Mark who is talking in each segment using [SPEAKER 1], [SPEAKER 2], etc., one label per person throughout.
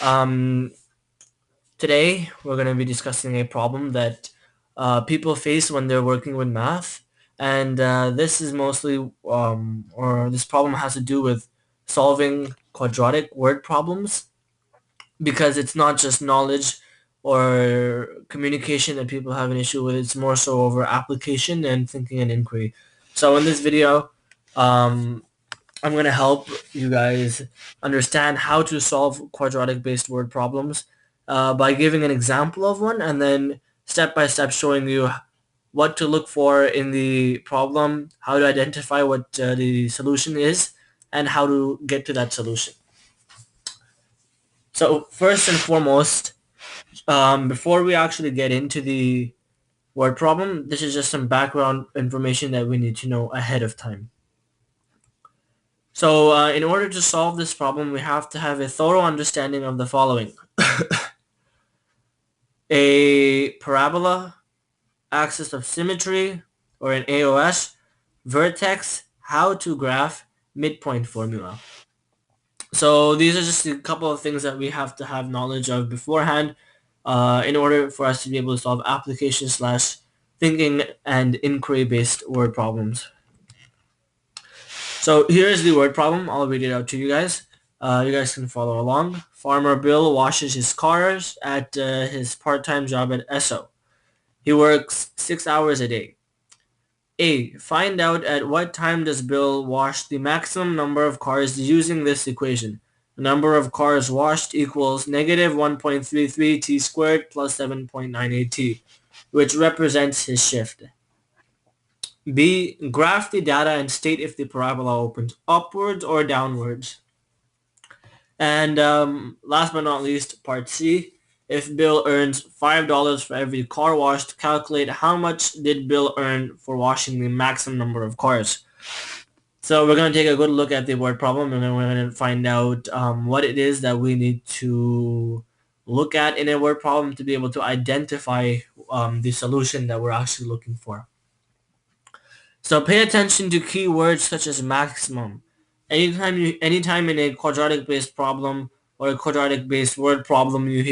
[SPEAKER 1] Um, Today, we're going to be discussing a problem that people face when they're working with math. And this is mostly, or this problem has to do with solving quadratic word problems because it's not just knowledge or communication that people have an issue with. It's more so over application and thinking and inquiry. So in this video, um, I'm going to help you guys understand how to solve quadratic based word problems by giving an example of one and then step by step showing you what to look for in the problem, how to identify what the solution is, and how to get to that solution. So first and foremost, before we actually get into the word problem, this is just some background information that we need to know ahead of time. So in order to solve this problem, we have to have a thorough understanding of the following. A parabola, axis of symmetry, or an AOS, vertex, how to graph, midpoint formula. So these are just a couple of things that we have to have knowledge of beforehand in order for us to be able to solve application slash thinking and inquiry based word problems. So here's the word problem. I'll read it out to you guys. You guys can follow along. Farmer Bill washes his cars at his part-time job at Esso. He works 6 hours a day. A. Find out at what time does Bill wash the maximum number of cars using this equation. The number of cars washed equals negative 1.33 t squared plus 7.98 t, which represents his shift. B. Graph the data and state if the parabola opens upwards or downwards. And last but not least, part C. If Bill earns $5 for every car washed, calculate how much did Bill earn for washing the maximum number of cars. So we're going to take a good look at the word problem, and then we're going to find out what it is that we need to look at in a word problem to be able to identify the solution that we're actually looking for. So pay attention to keywords such as maximum. Anytime in a quadratic based problem or a quadratic based word problem, you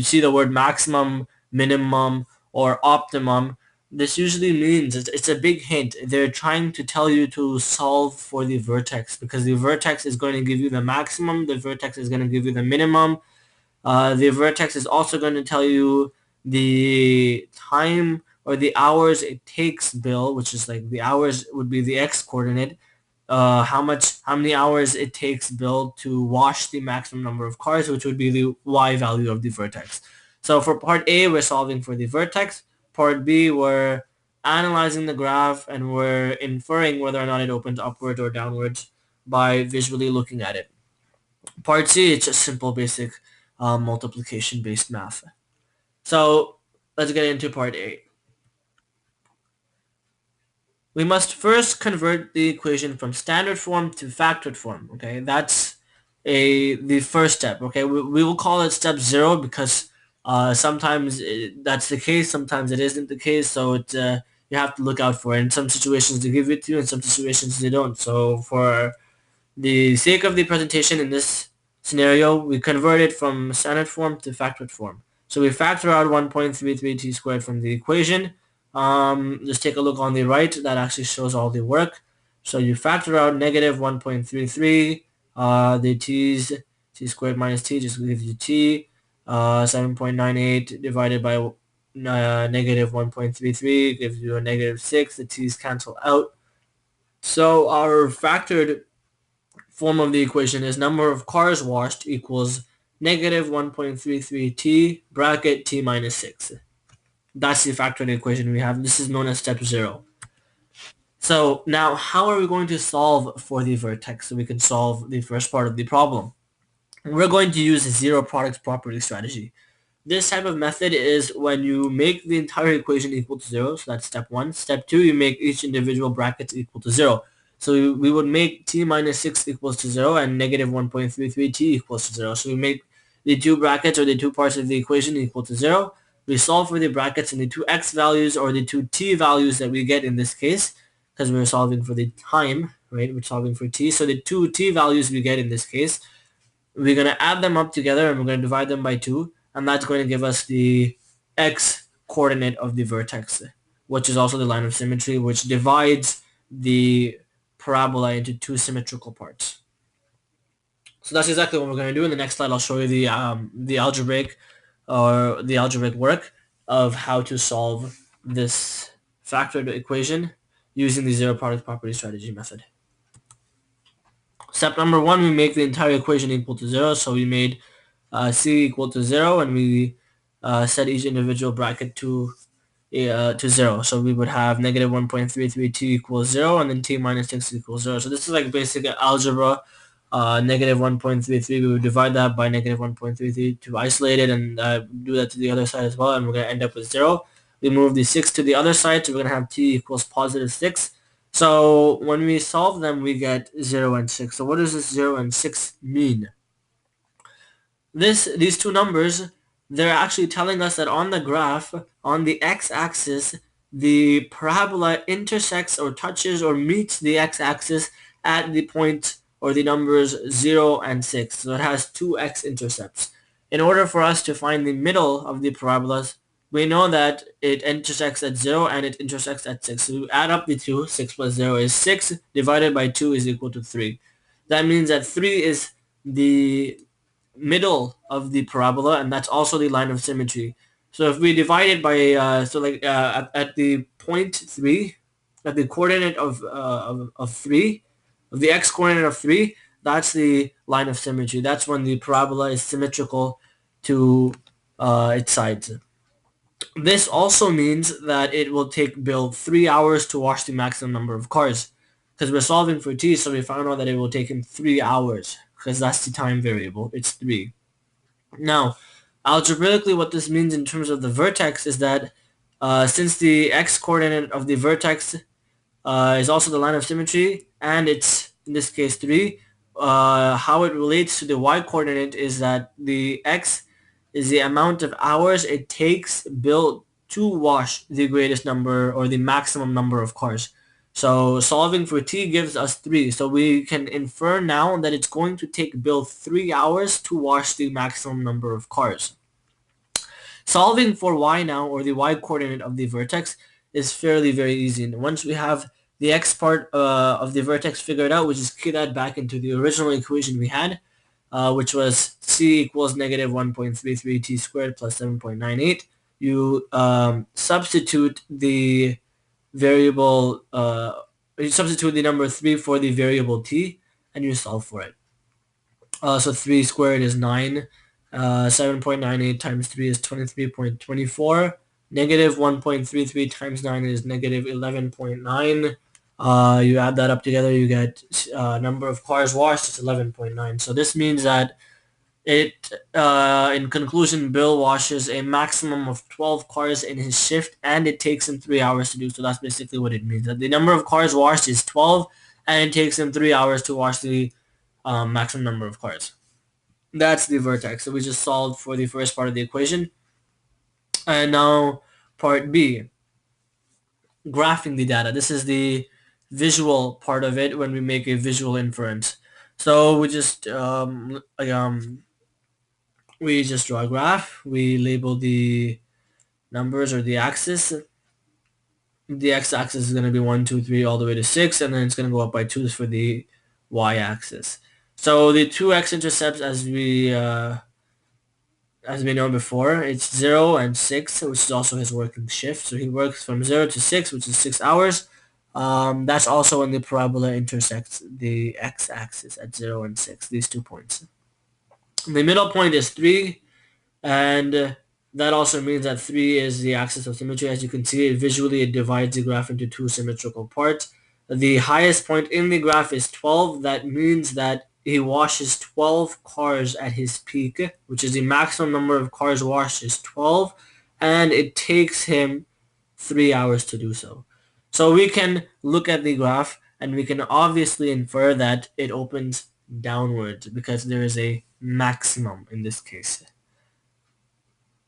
[SPEAKER 1] see the word maximum, minimum, or optimum. This usually means it's a big hint. They're trying to tell you to solve for the vertex because the vertex is going to give you the maximum, the vertex is going to give you the minimum, the vertex is also going to tell you the time or the hours it takes Bill, which is like the hours would be the x coordinate, how many hours it takes Bill to wash the maximum number of cars, which would be the y value of the vertex. So for part A, we're solving for the vertex. Part B, we're analyzing the graph and we're inferring whether or not it opens upward or downwards by visually looking at it. Part C, it's just simple basic multiplication based math. So let's get into part A. We must first convert the equation from standard form to factored form. Okay, that's the first step. Okay, we will call it step 0 because sometimes that's the case, sometimes it isn't the case. So you have to look out for it. In some situations they give it to you, in some situations they don't. So for the sake of the presentation in this scenario, we convert it from standard form to factored form. So we factor out 1.33 t squared from the equation. Just take a look on the right. That actually shows all the work. So you factor out negative 1.33. The t squared minus t just gives you t. 7.98 divided by negative 1.33 gives you a negative 6. The t's cancel out. So our factored form of the equation is number of cars washed equals negative 1.33 t bracket t minus 6. That's the factored equation we have. This is known as step 0. So now how are we going to solve for the vertex so we can solve the first part of the problem? We're going to use the zero product property strategy. This type of method is when you make the entire equation equal to 0, so that's step 1. Step 2, you make each individual brackets equal to 0. So we would make t minus 6 equals to 0 and negative 1.33 t equals to 0. So we make the two brackets or the two parts of the equation equal to 0. We solve for the brackets and the two x values or the two t values that we get in this case, because we're solving for the time, right? We're solving for t. So the two t values we get in this case, We're going to add them up together and we're going to divide them by 2, and that's going to give us the x coordinate of the vertex, which is also the line of symmetry, which divides the parabola into two symmetrical parts. So that's exactly what we're going to do. In the next slide, I'll show you the algebraic work of how to solve this factored equation using the zero product property strategy method. Step number 1, we make the entire equation equal to 0. So we made c equal to 0, and we set each individual bracket to 0. So we would have negative 1.33 t equals 0, and then t minus 6 equals 0. So this is like basic algebra. Negative 1.33, we would divide that by negative 1.33 to isolate it, and do that to the other side as well, and we're going to end up with 0. We move the 6 to the other side, so we're going to have t equals positive 6. So when we solve them, we get 0 and 6. So what does this 0 and 6 mean? These two numbers, they're actually telling us that on the graph, on the x-axis, the parabola intersects or touches or meets the x-axis at the point or the numbers 0 and 6. So it has two x-intercepts. In order for us to find the middle of the parabolas, we know that it intersects at 0 and it intersects at 6. So we add up the two. 6 plus 0 is 6, divided by 2 is equal to 3. That means that 3 is the middle of the parabola, and that's also the line of symmetry. So if we divide it by at the point 3, at the coordinate of 3, of the x coordinate of 3, that's the line of symmetry. That's when the parabola is symmetrical to its sides. This also means that it will take Bill 3 hours to wash the maximum number of cars, because we're solving for t, so we found out that it will take him 3 hours, because that's the time variable. It's 3. Now, algebraically, what this means in terms of the vertex is that since the x-coordinate of the vertex is also the line of symmetry, and it's, in this case, 3, how it relates to the y-coordinate is that the x is the amount of hours it takes Bill to wash the greatest number or the maximum number of cars. So solving for t gives us 3. So we can infer now that it's going to take Bill 3 hours to wash the maximum number of cars. Solving for y now, or the y coordinate of the vertex, is fairly very easy. And once we have the x part of the vertex figured out, we just key that back into the original equation we had, which was c equals negative 1.33 t squared plus 7.98. You substitute the variable, you substitute the number 3 for the variable t, and you solve for it. So 3 squared is 9. 7.98 times 3 is 23.24. Negative 1.33 times 9 is negative 11.9. You add that up together, you get number of cars washed is 11.9. So this means that in conclusion, Bill washes a maximum of 12 cars in his shift, and it takes him 3 hours to do so. That's basically what it means. That the number of cars washed is 12, and it takes him 3 hours to wash the maximum number of cars. That's the vertex. So we just solved for the first part of the equation. And now part B, graphing the data. This is the visual part of it when we make a visual inference. So we just draw a graph. We label the numbers or the axis. The x-axis is going to be 1, 2, 3 all the way to 6, and then it's going to go up by 2 for the y-axis. So the two x-intercepts, as we know before, it's 0 and 6, which is also his working shift. So he works from 0 to 6, which is 6 hours. That's also when the parabola intersects the x-axis at 0 and 6, these 2 points. The middle point is 3, and that also means that 3 is the axis of symmetry. As you can see, visually it divides the graph into two symmetrical parts. The highest point in the graph is 12. That means that he washes 12 cars at his peak, which is the maximum number of cars washed is 12, and it takes him 3 hours to do so. So we can look at the graph and we can obviously infer that it opens downwards because there is a maximum in this case.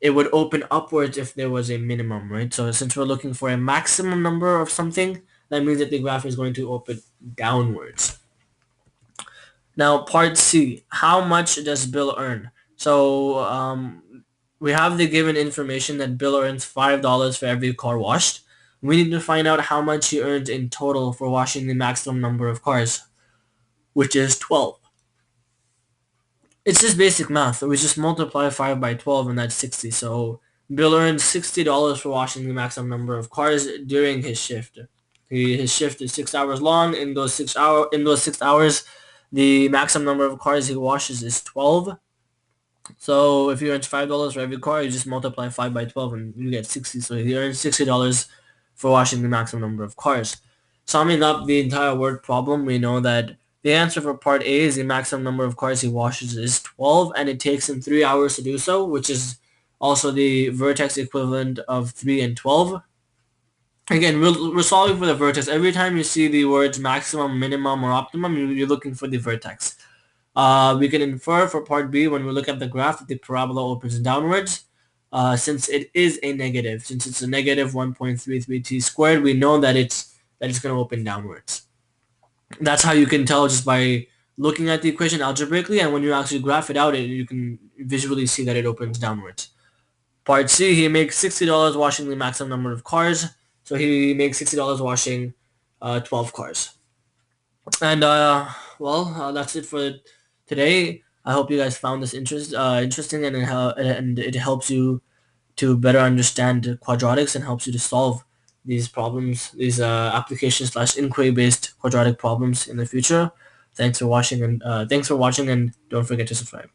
[SPEAKER 1] It would open upwards if there was a minimum, right? So since we're looking for a maximum number of something, that means that the graph is going to open downwards. Now, part C, how much does Bill earn? So we have the given information that Bill earns $5 for every car washed. We need to find out how much he earns in total for washing the maximum number of cars, which is 12. It's just basic math. We just multiply 5 by 12 and that's 60. So Bill earns $60 for washing the maximum number of cars during his shift. His shift is 6 hours long. In those 6 hours, the maximum number of cars he washes is 12. So if he earns $5 for every car, you just multiply 5 by 12 and you get 60. So he earns $60 for washing the maximum number of cars. Summing up the entire word problem, we know that the answer for part A is the maximum number of cars he washes is 12 and it takes him 3 hours to do so, which is also the vertex equivalent of 3 and 12. Again, we're solving for the vertex. Every time you see the words maximum, minimum, or optimum, you're looking for the vertex. We can infer for part B when we look at the graph that the parabola opens downwards. Since it is a negative, since it's a negative 1.33t squared, we know that it's going to open downwards. That's how you can tell just by looking at the equation algebraically, and when you actually graph it out, you can visually see that it opens downwards. Part C, he makes $60 washing the maximum number of cars, so he makes $60 washing 12 cars. And that's it for today. I hope you guys found this interesting, and it helps you to better understand quadratics and helps you to solve these problems, these application slash inquiry based quadratic problems in the future. Thanks for watching and don't forget to subscribe.